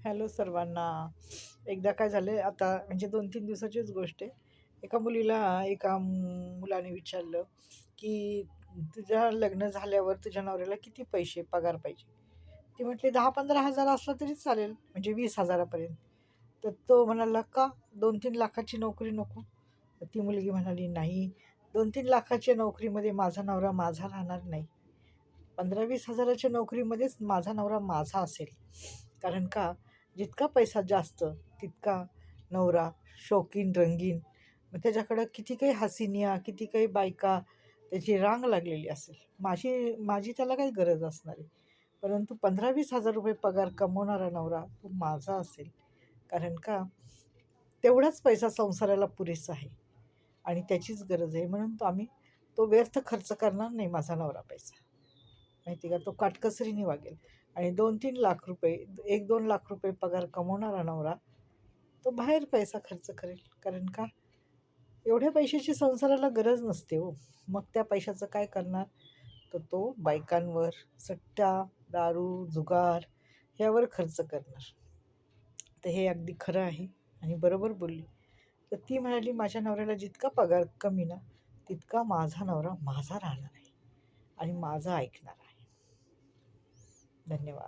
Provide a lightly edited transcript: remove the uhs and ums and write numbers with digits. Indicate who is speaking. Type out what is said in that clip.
Speaker 1: Hello सर्वांना. एकदा काय झालं आता म्हणजे 2-3 दिवसाचीच गोष्ट आहे. एका मुलीला एका मुलाने विचारलं, की "तुझ्या लग्न झाल्यावर तुझ्या नवऱ्याला किती पैसे पगार पाहिजे?" ती म्हटली, "10-15,000 असला तरी चालेल, म्हणजे 20,000 पर्यंत." तर तो म्हणाला, "का? 2-3 लाखाची नोकरी नको?" तर ती मुलगी म्हणाली, "नाही, 2-3 लाखाच्या नोकरीमध्ये माझा नवरा माझा राहणार नाही. 15-20 हजाराच्या नोकरीमध्येच माझा नवरा माझा असेल. कारण का जितका पैसा जास्त तितका नवरा शौकीन, रंगीन. मग त्याच्याकडं किती काही हसिनिया, किती काही बायका त्याची रांग लागलेली असेल. माझी माझी त्याला काही गरज असणार आहे. परंतु 15-20 हजार पगार कमवणारा नवरा तो माझा असेल. कारण का तेवढाच पैसा संसाराला पुरेसा आहे आणि त्याचीच गरज आहे. म्हणून तो व्यर्थ खर्च करणार नाही माझा नवरा पैसा. माहिती का? तो काटकसरीने वागेल आणि 2-3 लाख रुपये, 1-2 लाख रुपये पगार कमवणारा नवरा, तो बाहेर पैसा खर्च करेल. कारण का? एवढ्या पैशाची संसाराला गरज नसते हो. मग त्या पैशाचं काय करणार? तर तो बायकांवर, सट्टा, दारू, जुगार यावर खर्च करणार. तर हे अगदी खरं आहे आणि बरोबर बोलली. तर ती म्हणाली, "माझ्या नवऱ्याला जितका पगार कमी ना, तितका माझा नवरा माझा राहणार आहे आणि माझं ऐकणार आहे." धन्यवाद.